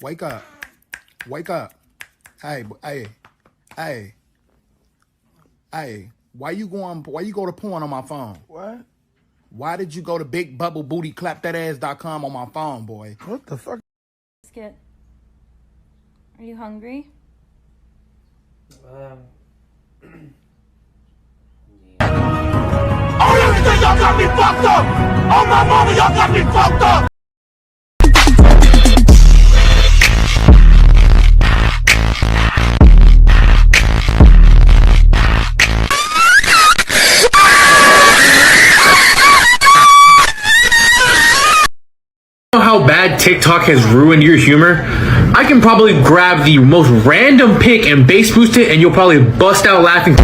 Wake up. Wake up. Hey. Why you go to porn on my phone? What? Why did you go to BigBubbleBootyClapThatAss.com on my phone, boy? What the fuck? Biscuit. Are you hungry? Yeah. Oh, everything y'all got me fucked up! Oh, my mama, y'all got me fucked up! How bad TikTok has ruined your humor? I can probably grab the most random pic and bass boost it and you'll probably bust out laughing.